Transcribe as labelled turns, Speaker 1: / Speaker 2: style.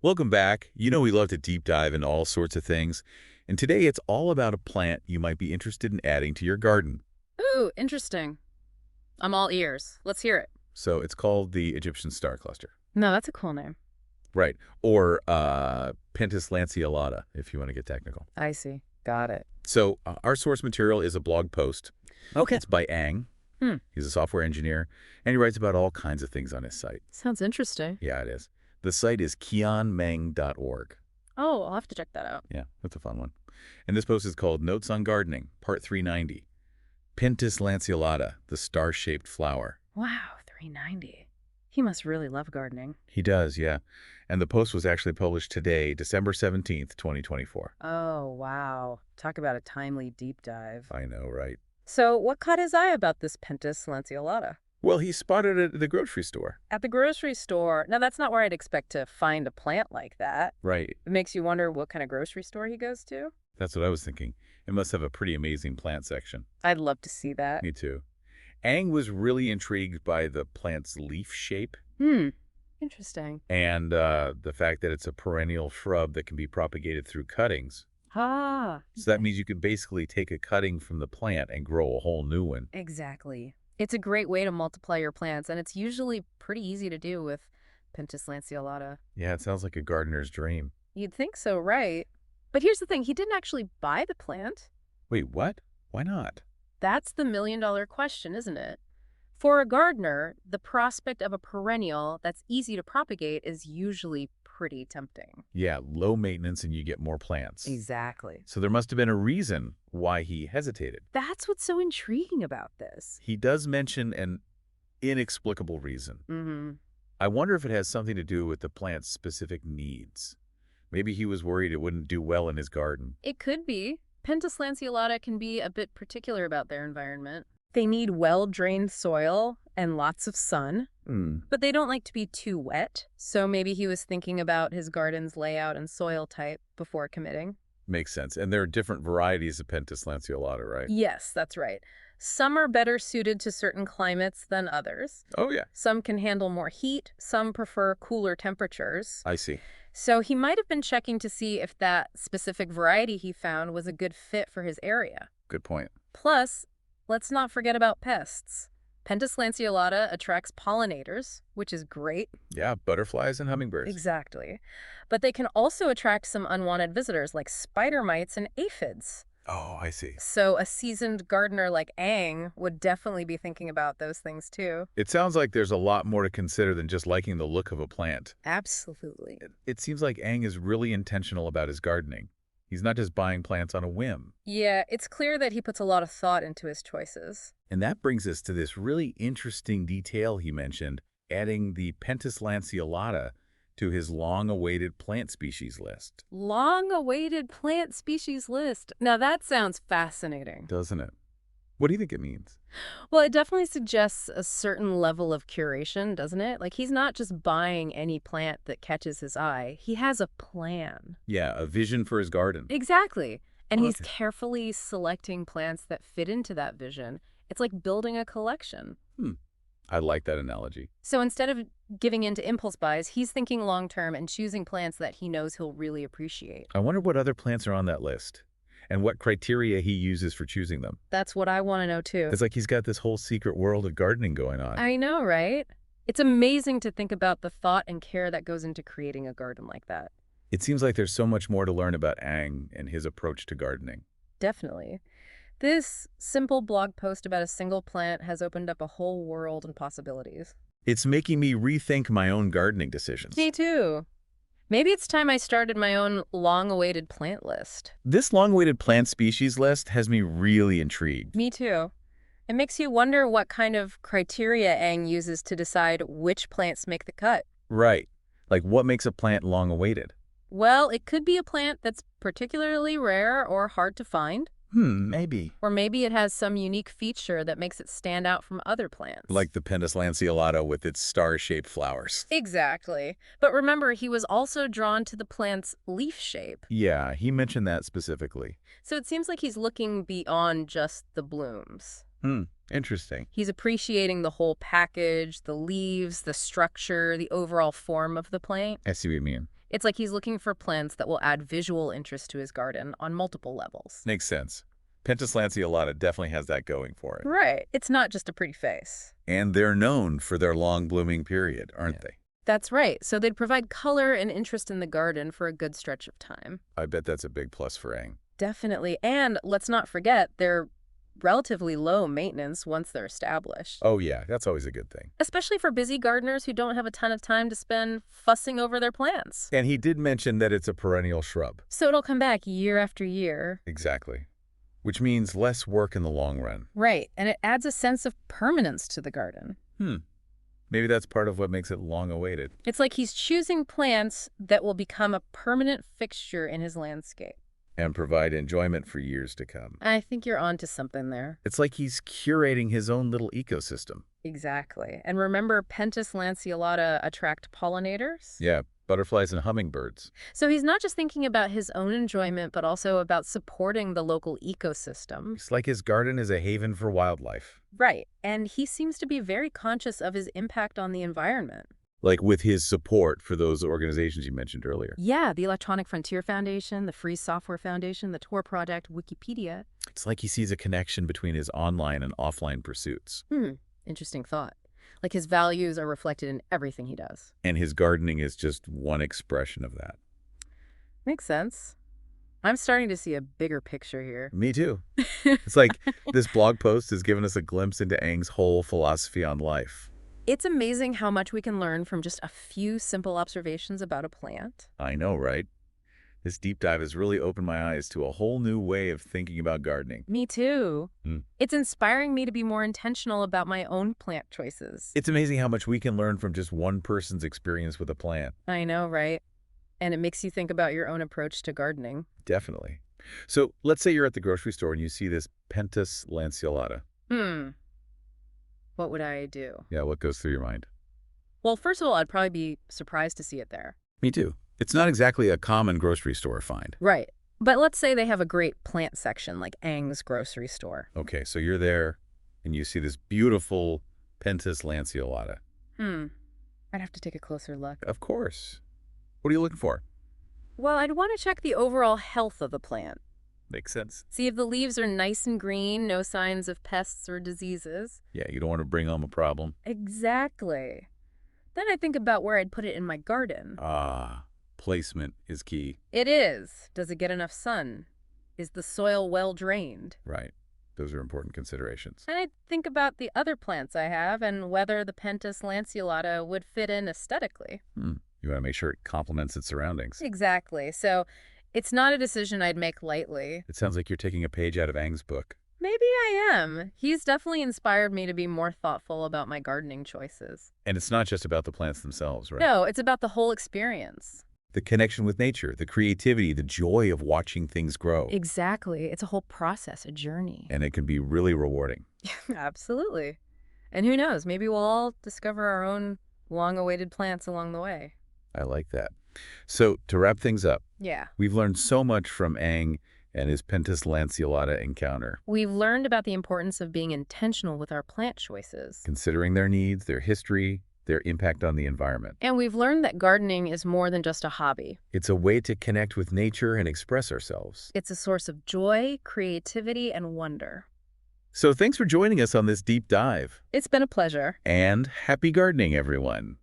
Speaker 1: Welcome back. You know we love to deep dive into all sorts of things, and today it's all about a plant you might be interested in adding to your garden.
Speaker 2: Ooh, interesting. I'm all ears. Let's hear it.
Speaker 1: So it's called the Egyptian starcluster.
Speaker 2: No, that's a cool name.
Speaker 1: Right. Or Pentas lanceolata, if you want to get technical.
Speaker 2: I see. Got it.
Speaker 1: So our source material is a blog post.
Speaker 2: Okay.
Speaker 1: It's by Ang.
Speaker 2: Hmm.
Speaker 1: He's a software engineer, and he writes about all kinds of things on his site.
Speaker 2: Sounds interesting.
Speaker 1: Yeah, it is. The site is kionmeng.org.
Speaker 2: Oh, I'll have to check that out.
Speaker 1: Yeah, that's a fun one. And this post is called Notes on Gardening, Part 390. Pentas lanceolata, the star-shaped flower.
Speaker 2: Wow, 390. He must really love gardening.
Speaker 1: He does, yeah. And the post was actually published today, December 17th, 2024.
Speaker 2: Oh, wow. Talk about a timely deep dive.
Speaker 1: I know, right?
Speaker 2: So, what caught his eye about this Pentas lanceolata?
Speaker 1: Well, he spotted it at the grocery store.
Speaker 2: At the grocery store. Now, that's not where I'd expect to find a plant like that.
Speaker 1: Right.
Speaker 2: It makes you wonder what kind of grocery store he goes to.
Speaker 1: That's what I was thinking. It must have a pretty amazing plant section.
Speaker 2: I'd love to see that.
Speaker 1: Me too. Ang was really intrigued by the plant's leaf shape
Speaker 2: Interesting.
Speaker 1: and the fact that it's a perennial shrub that can be propagated through cuttings.
Speaker 2: Ah,
Speaker 1: So that means you could basically take a cutting from the plant and grow a whole new one.
Speaker 2: exactly. It's a great way to multiply your plants, and it's usually pretty easy to do with Pentas lanceolata.
Speaker 1: Yeah, it sounds like a gardener's dream.
Speaker 2: You'd think so, right? But here's the thing, he didn't actually buy the plant.
Speaker 1: Wait, what? Why not?
Speaker 2: That's the million-dollar question, isn't it? For a gardener, the prospect of a perennial that's easy to propagate is usually pretty tempting.
Speaker 1: Yeah, low maintenance and you get more plants.
Speaker 2: Exactly.
Speaker 1: So there must have been a reason why he hesitated.
Speaker 2: That's what's so intriguing about this.
Speaker 1: He does mention an inexplicable reason. I wonder if it has something to do with the plant's specific needs. Maybe he was worried it wouldn't do well in his garden.
Speaker 2: It could be. Pentas lanceolata can be a bit particular about their environment. They need well-drained soil and lots of sun, but they don't like to be too wet, so maybe he was thinking about his garden's layout and soil type before committing.
Speaker 1: Makes sense. And there are different varieties of Pentas lanceolata, right?
Speaker 2: Yes, that's right. Some are better suited to certain climates than others.
Speaker 1: Oh, yeah.
Speaker 2: Some can handle more heat, some prefer cooler temperatures.
Speaker 1: I see.
Speaker 2: So he might have been checking to see if that specific variety he found was a good fit for his area.
Speaker 1: Good point.
Speaker 2: Plus, let's not forget about pests. Pentas lanceolata attracts pollinators, which is great.
Speaker 1: Yeah, butterflies and hummingbirds.
Speaker 2: Exactly. But they can also attract some unwanted visitors like spider mites and aphids.
Speaker 1: Oh, I see.
Speaker 2: So a seasoned gardener like Ang would definitely be thinking about those things too.
Speaker 1: It sounds like there's a lot more to consider than just liking the look of a plant.
Speaker 2: Absolutely.
Speaker 1: It seems like Ang is really intentional about his gardening. He's not just buying plants on a whim.
Speaker 2: Yeah, it's clear that he puts a lot of thought into his choices.
Speaker 1: And that brings us to this really interesting detail he mentioned, adding the Pentas lanceolata to his long-awaited plant species list.
Speaker 2: Long-awaited plant species list. Now that sounds fascinating.
Speaker 1: Doesn't it? What do you think it means?
Speaker 2: Well, it definitely suggests a certain level of curation, doesn't it? Like he's not just buying any plant that catches his eye. He has a plan.
Speaker 1: Yeah, a vision for his garden.
Speaker 2: Exactly. And he's
Speaker 1: Okay.
Speaker 2: carefully selecting plants that fit into that vision. It's like building a collection.
Speaker 1: I like that analogy.
Speaker 2: So instead of giving in to impulse buys, he's thinking long-term and choosing plants that he knows he'll really appreciate.
Speaker 1: I wonder what other plants are on that list and what criteria he uses for choosing them.
Speaker 2: That's what I want to know too.
Speaker 1: It's like he's got this whole secret world of gardening going on.
Speaker 2: I know, right? It's amazing to think about the thought and care that goes into creating a garden like that.
Speaker 1: It seems like there's so much more to learn about Ang and his approach to gardening.
Speaker 2: Definitely. This simple blog post about a single plant has opened up a whole world and possibilities.
Speaker 1: It's making me rethink my own gardening decisions.
Speaker 2: Me too. Maybe it's time I started my own long-awaited plant list.
Speaker 1: This long-awaited plant species list has me really intrigued.
Speaker 2: Me too. It makes you wonder what kind of criteria Ang uses to decide which plants make the cut.
Speaker 1: Right. Like what makes a plant long-awaited?
Speaker 2: Well, it could be a plant that's particularly rare or hard to find.
Speaker 1: Maybe.
Speaker 2: Or maybe it has some unique feature that makes it stand out from other plants.
Speaker 1: Like the Pentas lanceolata with its star-shaped flowers.
Speaker 2: Exactly. But remember, he was also drawn to the plant's leaf shape.
Speaker 1: Yeah, he mentioned that specifically.
Speaker 2: So it seems like he's looking beyond just the blooms.
Speaker 1: Interesting.
Speaker 2: He's appreciating the whole package, the leaves, the structure, the overall form of the plant.
Speaker 1: I see what you mean.
Speaker 2: It's like he's looking for plants that will add visual interest to his garden on multiple levels.
Speaker 1: Makes sense. Pentas lanceolata definitely has that going for it.
Speaker 2: Right. It's not just a pretty face.
Speaker 1: And they're known for their long blooming period, aren't they?
Speaker 2: That's right. So they'd provide color and interest in the garden for a good stretch of time.
Speaker 1: I bet that's a big plus for Aang.
Speaker 2: Definitely. And let's not forget, they're relatively low maintenance once they're established.
Speaker 1: Oh yeah, that's always a good thing.
Speaker 2: Especially for busy gardeners who don't have a ton of time to spend fussing over their plants.
Speaker 1: And he did mention that it's a perennial shrub.
Speaker 2: So it'll come back year after year.
Speaker 1: Exactly. Which means less work in the long run.
Speaker 2: Right. And it adds a sense of permanence to the garden.
Speaker 1: Maybe that's part of what makes it long-awaited.
Speaker 2: It's like he's choosing plants that will become a permanent fixture in his landscape.
Speaker 1: And provide enjoyment for years to come.
Speaker 2: I think you're onto something there.
Speaker 1: It's like he's curating his own little ecosystem.
Speaker 2: Exactly. And remember, Pentas lanceolata attract pollinators?
Speaker 1: Yeah, butterflies and hummingbirds.
Speaker 2: So he's not just thinking about his own enjoyment, but also about supporting the local ecosystem.
Speaker 1: It's like his garden is a haven for wildlife.
Speaker 2: Right. And he seems to be very conscious of his impact on the environment.
Speaker 1: Like with his support for those organizations you mentioned earlier.
Speaker 2: Yeah, the Electronic Frontier Foundation, the Free Software Foundation, the Tor Project, Wikipedia.
Speaker 1: It's like he sees a connection between his online and offline pursuits.
Speaker 2: Interesting thought. Like his values are reflected in everything he does.
Speaker 1: And his gardening is just one expression of that.
Speaker 2: Makes sense. I'm starting to see a bigger picture here.
Speaker 1: Me too. It's like this blog post has given us a glimpse into Aang's whole philosophy on life.
Speaker 2: It's amazing how much we can learn from just a few simple observations about a plant.
Speaker 1: I know, right? This deep dive has really opened my eyes to a whole new way of thinking about gardening.
Speaker 2: Me too. It's inspiring me to be more intentional about my own plant choices.
Speaker 1: It's amazing how much we can learn from just one person's experience with a plant.
Speaker 2: I know, right? And it makes you think about your own approach to gardening.
Speaker 1: Definitely. So let's say you're at the grocery store and you see this Pentas lanceolata.
Speaker 2: What would I do?
Speaker 1: Yeah, what goes through your mind?
Speaker 2: Well, first of all, I'd probably be surprised to see it there.
Speaker 1: Me too. It's not exactly a common grocery store find.
Speaker 2: Right. But let's say they have a great plant section like Aang's grocery store.
Speaker 1: Okay, so you're there and you see this beautiful Pentas lanceolata.
Speaker 2: I'd have to take a closer look.
Speaker 1: Of course. What are you looking for?
Speaker 2: Well, I'd want to check the overall health of the plant.
Speaker 1: Makes sense.
Speaker 2: See if the leaves are nice and green, no signs of pests or diseases.
Speaker 1: Yeah, you don't want to bring home a problem.
Speaker 2: Exactly. Then I think about where I'd put it in my garden.
Speaker 1: Placement is key.
Speaker 2: It is. Does it get enough sun? Is the soil well drained?
Speaker 1: Right. Those are important considerations.
Speaker 2: And I'd think about the other plants I have and whether the Pentas lanceolata would fit in aesthetically.
Speaker 1: You want to make sure it complements its surroundings.
Speaker 2: Exactly. So it's not a decision I'd make lightly.
Speaker 1: It sounds like you're taking a page out of Aang's book.
Speaker 2: Maybe I am. He's definitely inspired me to be more thoughtful about my gardening choices.
Speaker 1: And it's not just about the plants themselves, right?
Speaker 2: No, it's about the whole experience.
Speaker 1: The connection with nature, the creativity, the joy of watching things grow.
Speaker 2: Exactly. It's a whole process, a journey.
Speaker 1: And it can be really rewarding.
Speaker 2: Absolutely. And who knows, maybe we'll all discover our own long-awaited plants along the way.
Speaker 1: I like that. So to wrap things up,
Speaker 2: Yeah.
Speaker 1: we've learned so much from Aang and his Pentas lanceolata encounter,
Speaker 2: We've learned about the importance of being intentional with our plant choices.
Speaker 1: considering their needs, their history, their impact on the environment.
Speaker 2: And we've learned that gardening is more than just a hobby.
Speaker 1: It's a way to connect with nature and express ourselves.
Speaker 2: It's a source of joy, creativity, and wonder.
Speaker 1: So thanks for joining us on this deep dive.
Speaker 2: It's been a pleasure.
Speaker 1: And happy gardening, everyone.